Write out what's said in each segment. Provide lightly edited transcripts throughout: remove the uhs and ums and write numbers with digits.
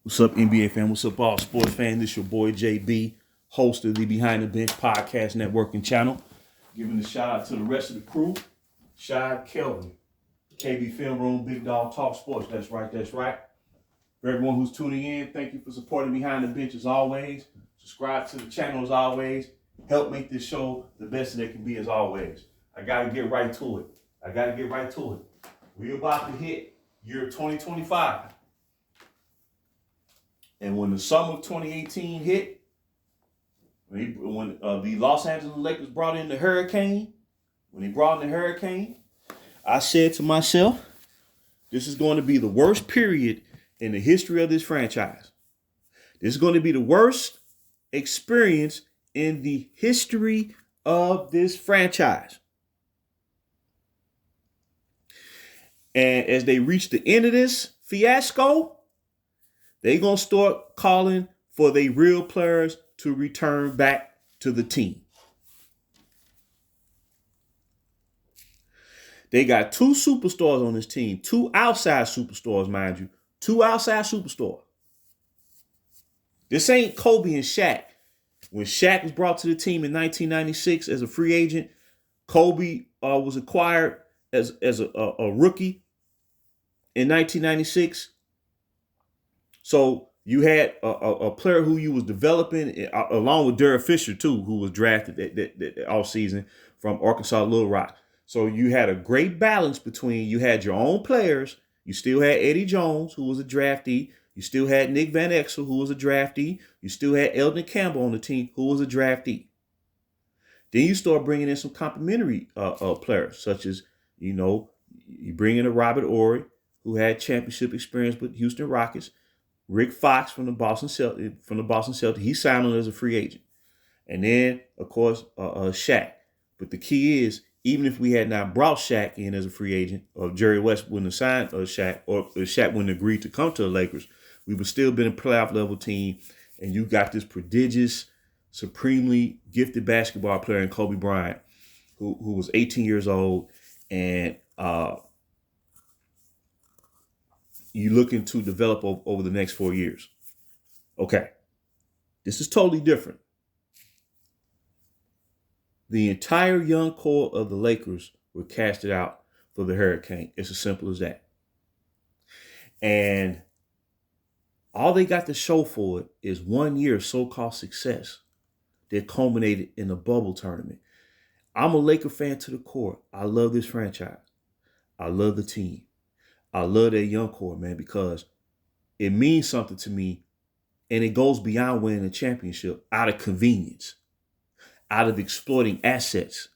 What's up, NBA fan? What's up, all sports fan? This your boy JB, host of the Behind the Bench Podcast Networking channel. Giving a shout out to the rest of the crew. Shad, Kelvin, KB Film Room, Big Dog Talk Sports. That's right, that's right. For everyone who's tuning in, thank you for supporting Behind the Bench as always. Subscribe to the channel as always. Help make this show the best that it can be as always. I gotta get right to it. We're about to hit year 2025. And when the summer of 2018 hit, when the Los Angeles Lakers brought in the hurricane, I said to myself, this is going to be the worst period in the history of this franchise. This is going to be the worst experience in the history of this franchise. And as they reach the end of this fiasco, they're going to start calling for their real players to return back to the team. They got two superstars on this team, two outside superstars, mind you, two outside superstars. This ain't Kobe and Shaq. When Shaq was brought to the team in 1996 as a free agent, Kobe was acquired as a rookie in 1996. So you had a player who you was developing along with Derek Fisher too, who was drafted that all season from Arkansas Little Rock. So you had a great balance between, you had your own players. You still had Eddie Jones, who was a draftee. You still had Nick Van Exel, who was a draftee. You still had Eldon Campbell on the team, who was a draftee. Then you start bringing in some complementary players, such as, you bring in a Robert Horry, who had championship experience with Houston Rockets. Rick Fox from the Boston Celtics, he signed on as a free agent. And then, of course, Shaq. But the key is, even if we had not brought Shaq in as a free agent, or Jerry West wouldn't have signed Shaq, or Shaq wouldn't agree to come to the Lakers, we would still been a playoff level team. And you got this prodigious, supremely gifted basketball player in Kobe Bryant, who was 18 years old, and you looking to develop over the next 4 years. Okay. This is totally different. The entire young core of the Lakers were casted out for the hurricane. It's as simple as that. And all they got to show for it is 1 year of so-called success that culminated in a bubble tournament. I'm a Laker fan to the core. I love this franchise. I love the team. I love that young core, man, because it means something to me, and it goes beyond winning a championship out of convenience, out of exploiting assets.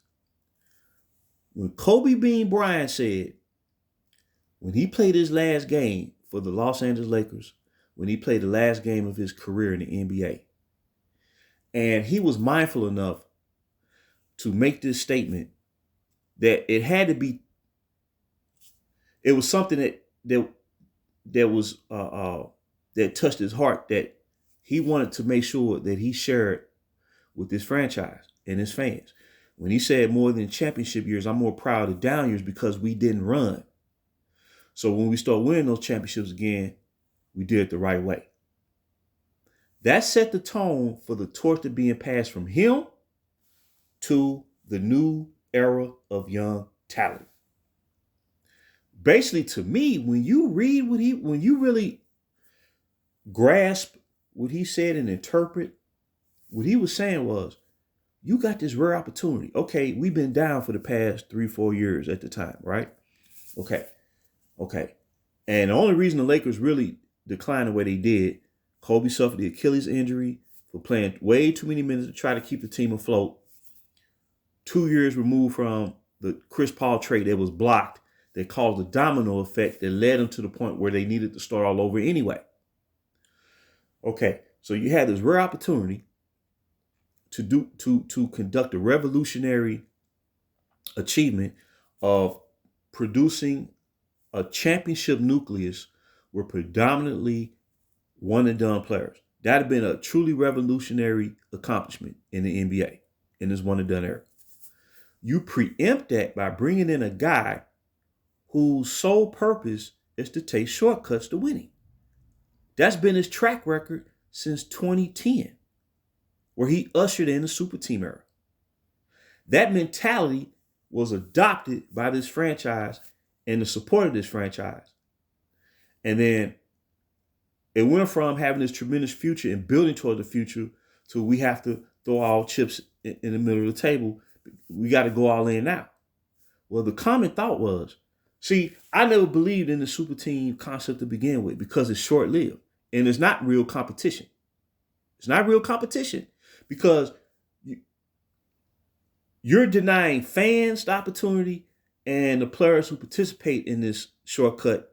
When Kobe Bean Bryant said, when he played his last game for the Los Angeles Lakers, when he played the last game of his career in the NBA, and he was mindful enough to make this statement that it had to be, it was something that was that touched his heart, that he wanted to make sure that he shared with this franchise and his fans. When he said, more than championship years, I'm more proud of down years because we didn't run. So when we start winning those championships again, we did it the right way. That set the tone for the torch to being passed from him to the new era of young talent. Basically, to me, when you read when you really grasp what he said and interpret, what he was saying was, you got this rare opportunity. Okay, we've been down for the past 3-4 years at the time, right? Okay. And the only reason the Lakers really declined the way they did, Kobe suffered the Achilles injury for playing way too many minutes to try to keep the team afloat. 2 years removed from the Chris Paul trade that was blocked, that caused a domino effect that led them to the point where they needed to start all over anyway. Okay, so you had this rare opportunity to conduct a revolutionary achievement of producing a championship nucleus with predominantly one and done players. That'd have been a truly revolutionary accomplishment in the NBA in this one and done era. You preempt that by bringing in a guy whose sole purpose is to take shortcuts to winning. That's been his track record since 2010, where he ushered in the super team era. That mentality was adopted by this franchise and the support of this franchise. And then it went from having this tremendous future and building toward the future to we have to throw all chips in the middle of the table. We got to go all in now. Well, the common thought was, see, I never believed in the super team concept to begin with because it's short-lived and it's not real competition. It's not real competition because you're denying fans the opportunity and the players who participate in this shortcut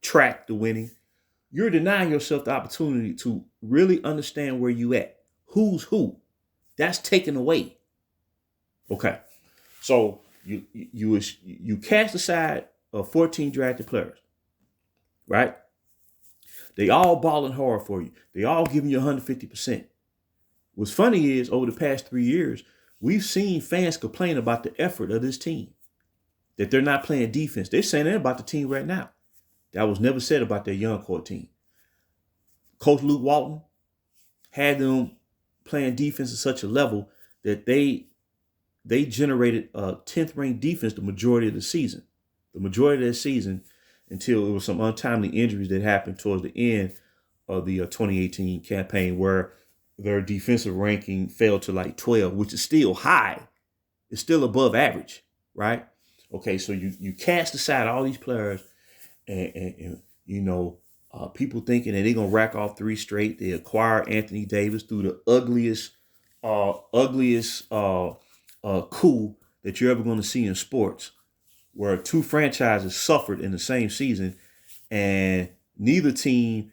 track to winning. You're denying yourself the opportunity to really understand where you at. Who's who? That's taken away. Okay. So you cast aside 14 drafted players, right? They all balling hard for you. They all giving you 150%. What's funny is over the past 3 years, we've seen fans complain about the effort of this team, that they're not playing defense. They're saying that about the team right now. That was never said about their young core team. Coach Luke Walton had them playing defense at such a level that they generated a 10th ranked defense the majority of the season. The majority of that season until it was some untimely injuries that happened towards the end of the 2018 campaign where their defensive ranking fell to like 12, which is still high. It's still above average, right? Okay, so you cast aside all these players and people thinking that they're going to rack off 3 straight. They acquire Anthony Davis through the ugliest coup that you're ever going to see in sports, where 2 franchises suffered in the same season, and neither team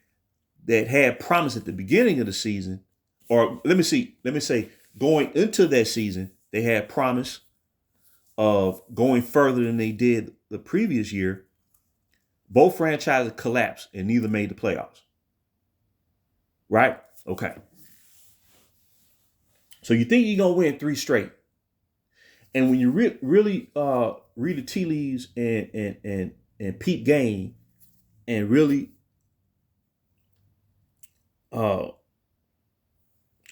that had promise at the beginning of the season, or let me say, going into that season, they had promise of going further than they did the previous year. Both franchises collapsed and neither made the playoffs. Right? Okay. So you think you're going to win 3 straight. And when you really read the tea leaves and peep game and really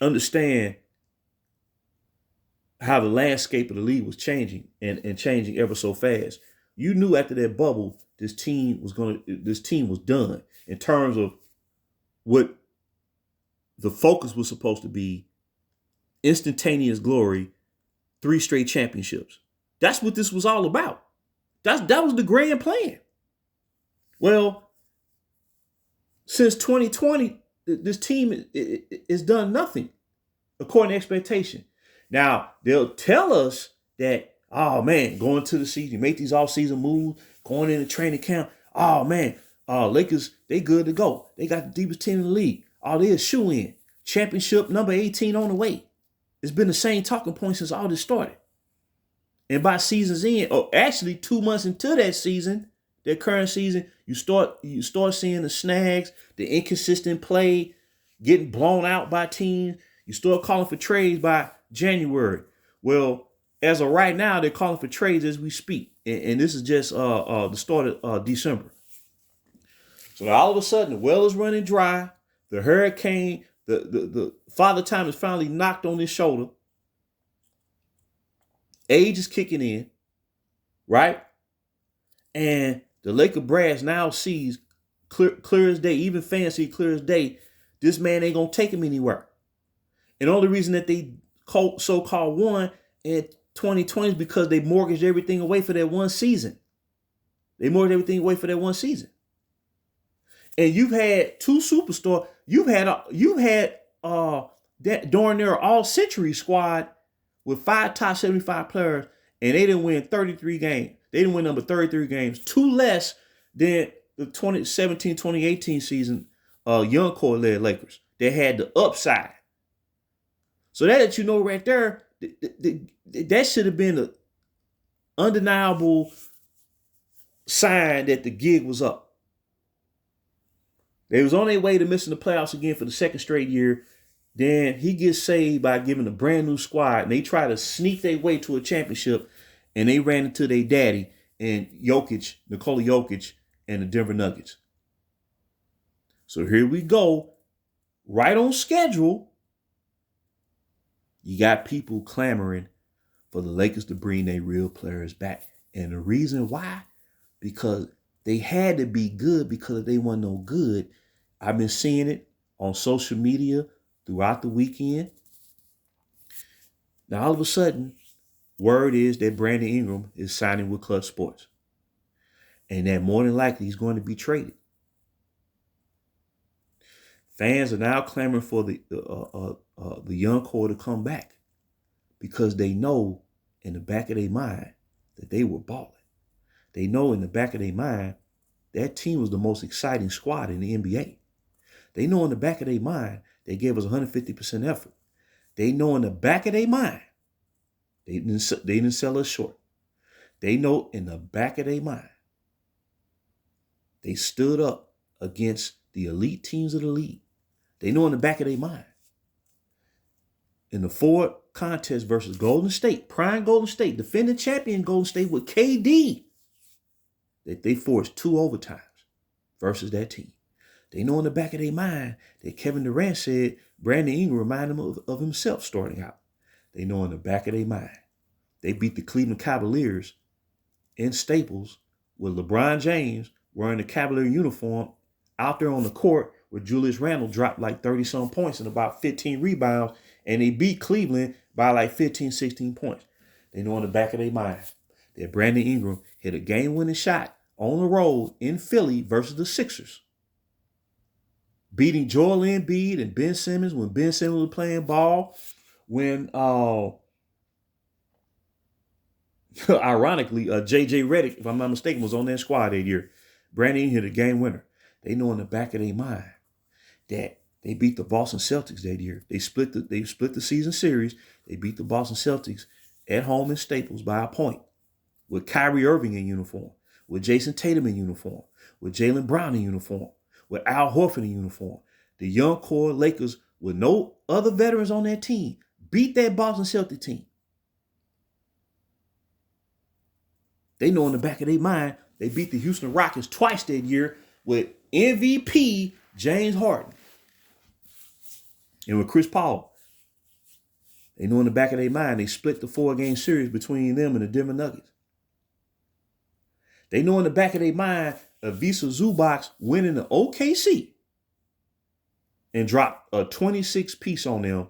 understand how the landscape of the league was changing and changing ever so fast, you knew after that bubble this team was done in terms of what the focus was supposed to be: instantaneous glory, 3 straight championships. That's what this was all about. That was the grand plan. Well, since 2020, this team is done nothing according to expectation. Now, they'll tell us that, oh man, going to the season, make these off-season moves, going into training camp. Oh man, Lakers, they good to go. They got the deepest team in the league. Oh, they're a shoe-in. Championship number 18 on the way. It's been the same talking point since all this started. And by season's end, or actually 2 months into that season, that current season, you start seeing the snags, the inconsistent play, getting blown out by teams. You start calling for trades by January. Well, as of right now, they're calling for trades as we speak. And this is just the start of December. So all of a sudden, the well is running dry. The hurricane, the father time is finally knocked on his shoulder. Age is kicking in, right? And the Laker brass now sees clear as day, even fans see clear as day, this man ain't going to take him anywhere. And the only reason that they so-called won in 2020 is because they mortgaged everything away for that one season. They mortgaged everything away for that one season. And you've had 2 superstars. You've had that during their all-century squad with 5 top 75 players, and they didn't win 33 games. They didn't win number 33 games, 2 less than the 2017-2018 season young core led Lakers. They had the upside. So that you know right there, that should have been an undeniable sign that the gig was up. They was on their way to missing the playoffs again for the 2nd straight year. Then he gets saved by giving a brand new squad, and they try to sneak their way to a championship, and they ran into their daddy and Nikola Jokic and the Denver Nuggets. So here we go, right on schedule. You got people clamoring for the Lakers to bring their real players back. And the reason why, because they had to be good, because if they weren't no good, I've been seeing it on social media throughout the weekend. Now, all of a sudden, word is that Brandon Ingram is signing with Clutch Sports. And that more than likely he's going to be traded. Fans are now clamoring for the young core to come back because they know in the back of their mind that they were balling. They know in the back of their mind that team was the most exciting squad in the NBA. They know in the back of their mind they gave us 150% effort. They know in the back of their mind they didn't sell us short. They know in the back of their mind they stood up against the elite teams of the league. They know in the back of their mind. In the Ford contest versus Golden State, prime Golden State, defending champion Golden State with KD, that they forced 2 overtimes versus that team. They know in the back of their mind that Kevin Durant said Brandon Ingram reminded him of himself starting out. They know in the back of their mind they beat the Cleveland Cavaliers in Staples with LeBron James wearing the Cavalier uniform out there on the court where Julius Randle dropped like 30-some points and about 15 rebounds, and they beat Cleveland by like 15, 16 points. They know in the back of their mind that Brandon Ingram hit a game-winning shot on the road in Philly versus the Sixers, beating Joel Embiid and Ben Simmons when Ben Simmons was playing ball, when ironically, J.J. Redick, if I'm not mistaken, was on that squad that year. Brandon hit a game winner. They know in the back of their mind that they beat the Boston Celtics that year. They split the season series. They beat the Boston Celtics at home in Staples by a point with Kyrie Irving in uniform, with Jason Tatum in uniform, with Jaylen Brown in uniform, with Al Horford in uniform. The young core Lakers with no other veterans on their team beat that Boston Celtics team. They know in the back of their mind they beat the Houston Rockets twice that year with MVP James Harden and with Chris Paul. They know in the back of their mind they split the 4-game series between them and the Denver Nuggets. They know in the back of their mind Ivica Zubac winning the OKC and dropped a 26-piece on them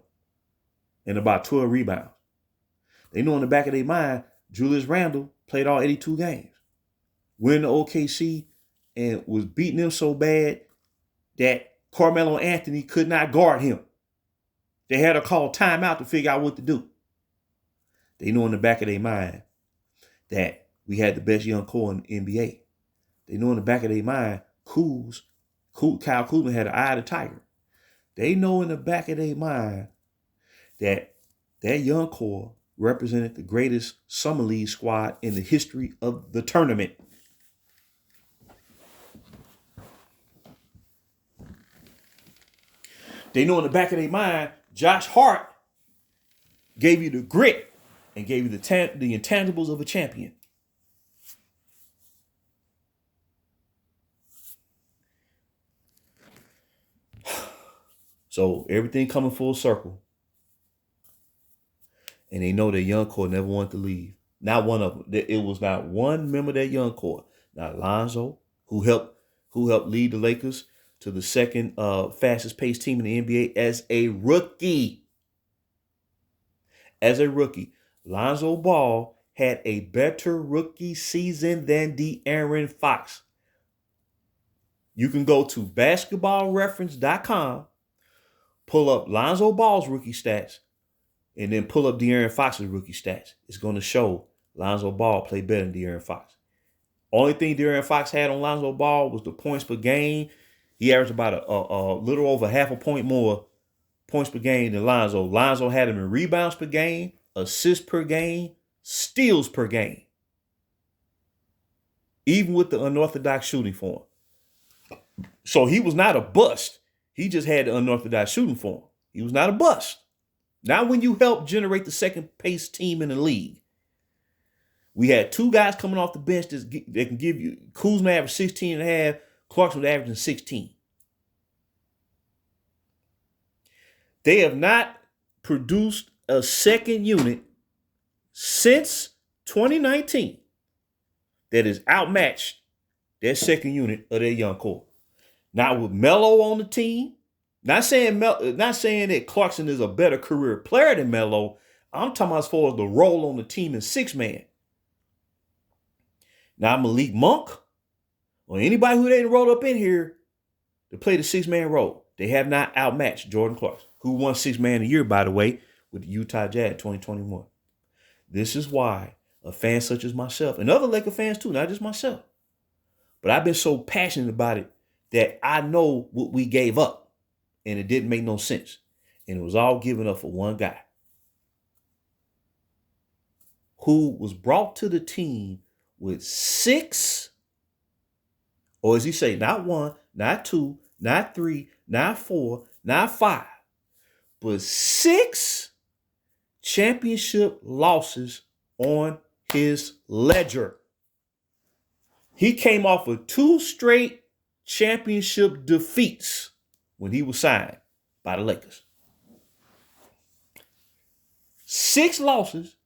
and about 12 rebounds. They know in the back of their mind Julius Randle played all 82 games, winning the OKC, and was beating them so bad that Carmelo Anthony could not guard him. They had to call timeout to figure out what to do. They know in the back of their mind that we had the best young core in the NBA. They know in the back of their mind Kyle Kuzma had an eye of the tiger. They know in the back of their mind that young core represented the greatest summer league squad in the history of the tournament. They know in the back of their mind, Josh Hart gave you the grit and gave you the intangibles of a champion. So everything coming full circle. And they know that young core never wanted to leave. Not one of them. It was not one member of that young core. Not Lonzo, who helped lead the Lakers to the second fastest paced team in the NBA as a rookie. As a rookie, Lonzo Ball had a better rookie season than De'Aaron Fox. You can go to basketballreference.com, pull up Lonzo Ball's rookie stats, and then pull up De'Aaron Fox's rookie stats. It's going to show Lonzo Ball played better than De'Aaron Fox. Only thing De'Aaron Fox had on Lonzo Ball was the points per game. He averaged about a little over half a point more points per game than Lonzo. Lonzo had him in rebounds per game, assists per game, steals per game. Even with the unorthodox shooting form. So he was not a bust. He just had the unorthodox shooting form. He was not a bust. Not when you help generate the second pace team in the league. We had 2 guys coming off the bench that can give you, Kuzma averaged 16 and a half, Clarkson was averaging 16. They have not produced a second unit since 2019 that is outmatched that second unit of their young core. Not with Melo on the team. Not saying that Clarkson is a better career player than Melo. I'm talking about as far as the role on the team in six man. Now Malik Monk or anybody who didn't roll up in here to play the six-man role, they have not outmatched Jordan Clarkson, who won six-man a year, by the way, with the Utah Jazz 2021. This is why a fan such as myself, and other Laker fans too, not just myself, but I've been so passionate about it that I know what we gave up, and it didn't make no sense. And it was all given up for one guy who was brought to the team with six, or as he say, not one, not two, not three, not four, not five, but six championship losses on his ledger. He came off of 2 straight championship defeats when he was signed by the Lakers. 6 losses,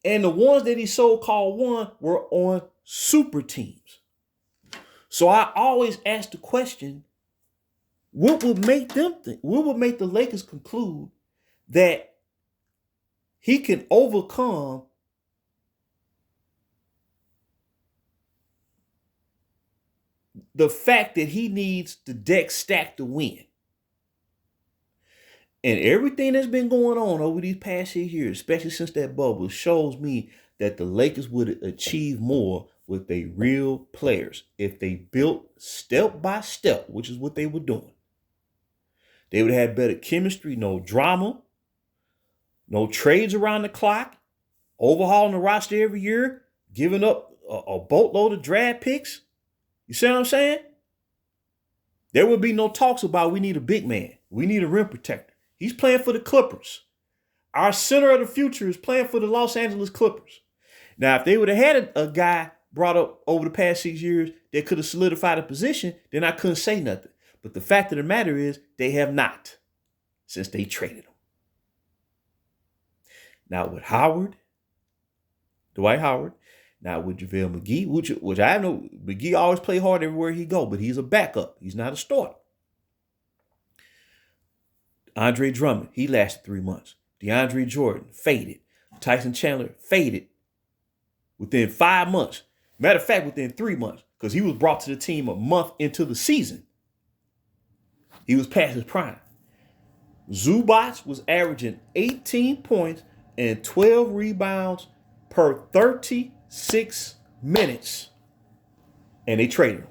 and the ones that he so-called won were on super teams. So I always ask the question, what would make the Lakers conclude that he can overcome the fact that he needs the deck stacked to win? And everything that's been going on over these past 6 years, especially since that bubble, shows me that the Lakers would achieve more with their real players if they built step by step, which is what they were doing. They would have better chemistry, no drama, no trades around the clock, overhauling the roster every year, giving up a boatload of draft picks. You see what I'm saying? There would be no talks about we need a big man. We need a rim protector. He's playing for the Clippers. Our center of the future is playing for the Los Angeles Clippers. Now, if they would have had a guy brought up over the past 6 years that could have solidified a position, then I couldn't say nothing. But the fact of the matter is they have not since they traded him. Now with Dwight Howard, now with JaVale McGee, which I know McGee always play hard everywhere he go, but he's a backup. He's not a starter. Andre Drummond, he lasted 3 months. DeAndre Jordan, faded. Tyson Chandler, faded within 5 months. Matter of fact, within 3 months, because he was brought to the team a month into the season. He was past his prime. Zubac was averaging 18 points and 12 rebounds per 36 minutes. And they traded him.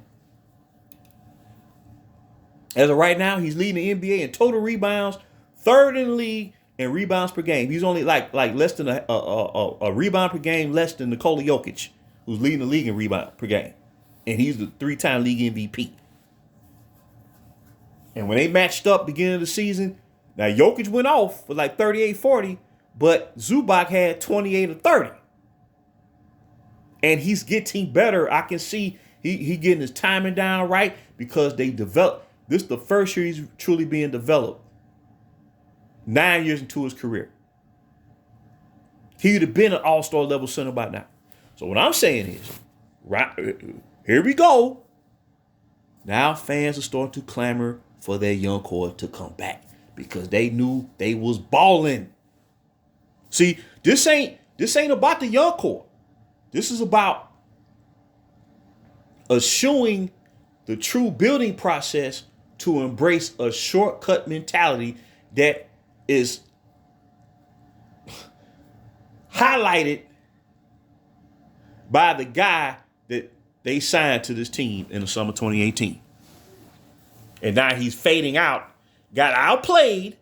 As of right now, he's leading the NBA in total rebounds, third in the league in rebounds per game. He's only like less than a rebound per game less than Nikola Jokic, who's leading the league in rebound per game. And he's the 3-time league MVP. And when they matched up beginning of the season, now Jokic went off for like 38-40, but Zubac had 28 or 30. And he's getting better. I can see he getting his timing down right because they developed. This is the first year he's truly being developed. 9 years into his career. He would have been an all-star level center by now. So what I'm saying is, right here we go. Now fans are starting to clamor for their young core to come back because they knew they was balling. See, this ain't about the young core. This is about eschewing the true building process to embrace a shortcut mentality that is highlighted by the guy that they signed to this team in the summer 2018. And now he's fading out. Got outplayed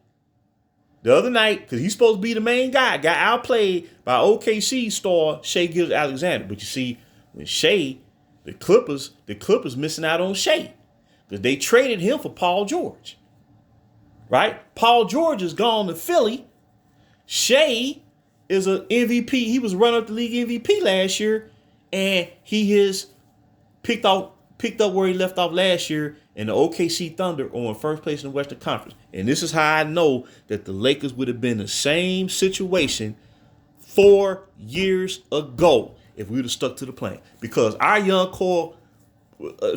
the other night because he's supposed to be the main guy. Got outplayed by OKC star Shai Gilgeous-Alexander. But you see, when Shai, the Clippers missing out on Shai because they traded him for Paul George. Right? Paul George is gone to Philly. Shai is an MVP. He was runner-up the league MVP last year, and he has picked up where he left off last year and the OKC Thunder are in first place in the Western Conference. And this is how I know that the Lakers would have been the same situation 4 years ago if we would have stuck to the plan. Because our young core,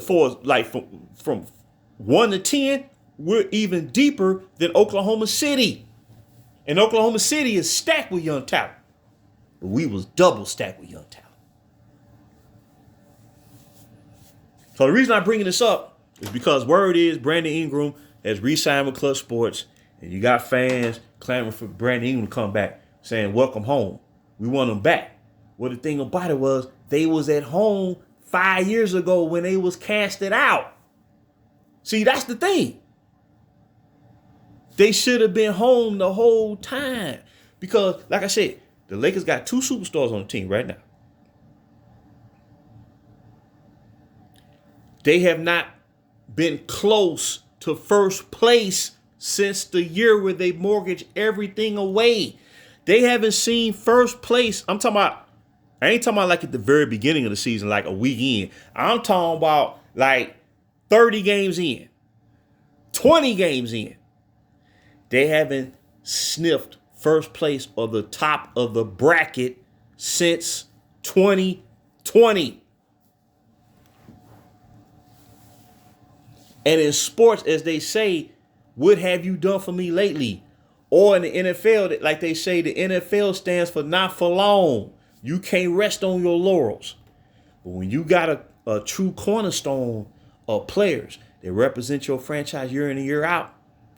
from 1 to 10, we're even deeper than Oklahoma City. And Oklahoma City is stacked with young talent. But we was double stacked with young talent. So the reason I'm bringing this up is because word is Brandon Ingram has re-signed with Clutch Sports, and you got fans clamoring for Brandon Ingram to come back, saying, welcome home. We want him back. Well, the thing about it was they was at home 5 years ago when they was casted out. See, that's the thing. They should have been home the whole time. Because, like I said, the Lakers got 2 superstars on the team right now. They have not been close to first place since the year where they mortgaged everything away. They haven't seen first place. I ain't talking about like at the very beginning of the season, like a week in. I'm talking about like 30 games in, 20 games in. They haven't sniffed first place or the top of the bracket since 2020. And in sports, as they say, what have you done for me lately? Or in the NFL, like they say, the NFL stands for not for long. You can't rest on your laurels. But when you got a true cornerstone of players that represent your franchise year in and year out,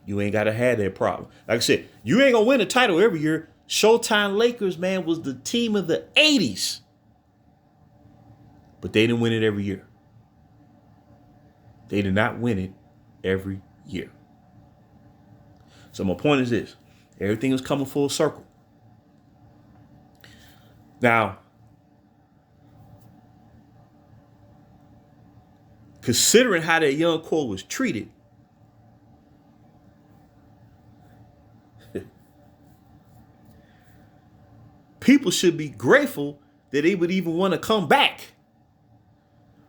you ain't got to have that problem. Like I said, you ain't going to win a title every year. Showtime Lakers, man, was the team of the 80s. But they didn't win it every year. They did not win it every year. So my point is this. Everything is coming full circle. Now, considering how that young core was treated, people should be grateful that they would even want to come back.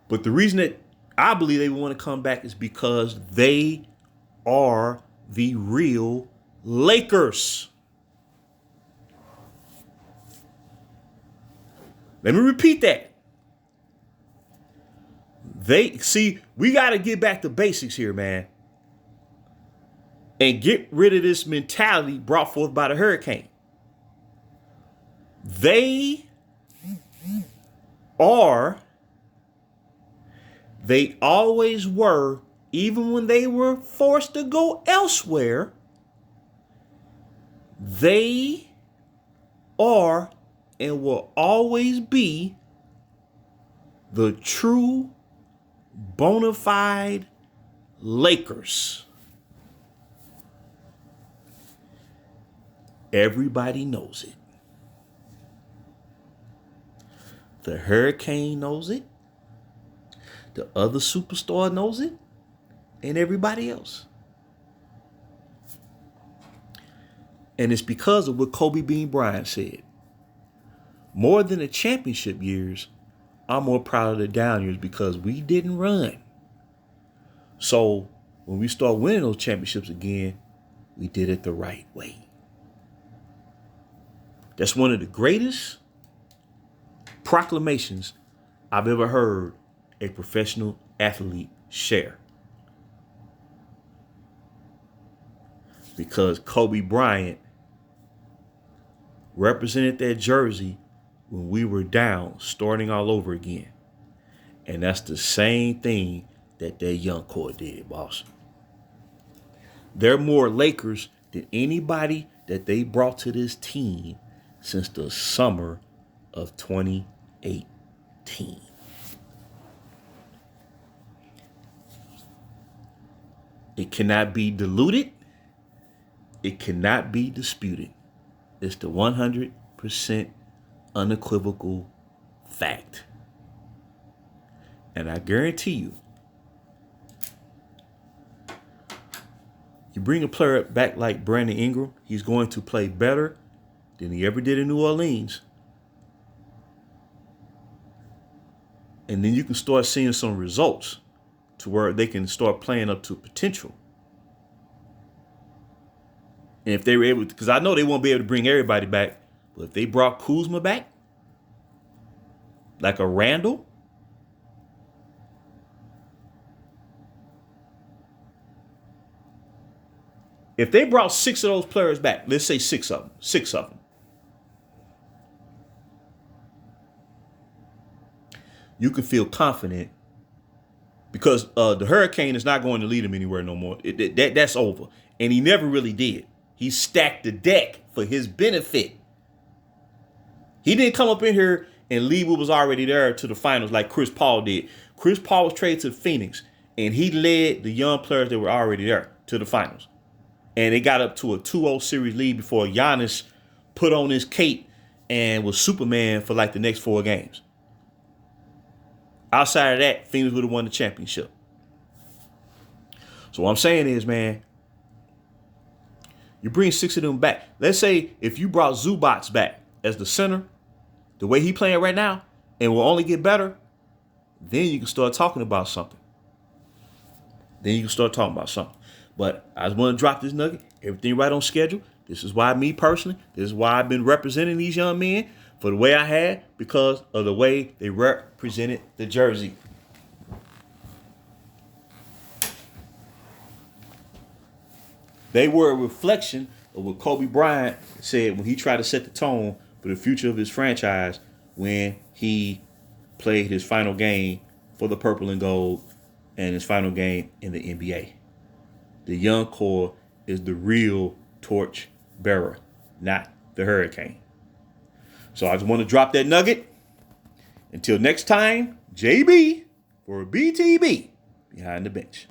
But the reason that I believe they want to come back is because they are the real Lakers. Let me repeat that. We got to get back to basics here, man. And get rid of this mentality brought forth by the Hurricane. They always were, even when they were forced to go elsewhere, they are and will always be the true bona fide Lakers. Everybody knows it. The Hurricane knows it. The other superstar knows it. And everybody else. And it's because of what Kobe Bean Bryant said. More than the championship years, I'm more proud of the down years because we didn't run. So when we start winning those championships again, we did it the right way. That's one of the greatest proclamations I've ever heard a professional athlete share. Because Kobe Bryant represented that jersey when we were down, starting all over again. And that's the same thing that young core did, boss. They're more Lakers than anybody that they brought to this team since the summer of 2018. It cannot be diluted. It cannot be disputed. It's the 100% unequivocal fact. And I guarantee you, you bring a player back like Brandon Ingram, he's going to play better than he ever did in New Orleans. And then you can start seeing some results. to where they can start playing up to potential. And if they were able, because I know they won't be able to bring everybody back, but if they brought Kuzma back, like a Randall, if they brought 6 of those players back, let's say 6 of them, you can feel confident because the Hurricane is not going to lead him anywhere no more. That's over. And he never really did. He stacked the deck for his benefit. He didn't come up in here and lead what was already there to the finals like Chris Paul did. Chris Paul was traded to Phoenix, and he led the young players that were already there to the finals. And they got up to a 2-0 series lead before Giannis put on his cape and was Superman for like the next 4 games. Outside of that, Phoenix would have won the championship. So what I'm saying is, man, you bring 6 of them back. Let's say if you brought Zubac back as the center, the way he playing right now, and will only get better, then you can start talking about something. But I just want to drop this nugget. Everything right on schedule. This is why me personally, this is why I've been representing these young men for the way I had, because of the way they represented the jersey. They were a reflection of what Kobe Bryant said when he tried to set the tone for the future of his franchise when he played his final game for the purple and gold and his final game in the NBA. The young core is the real torch bearer, not the Hurricane. So I just want to drop that nugget. Until next time, JB for BTB Behind the Bench.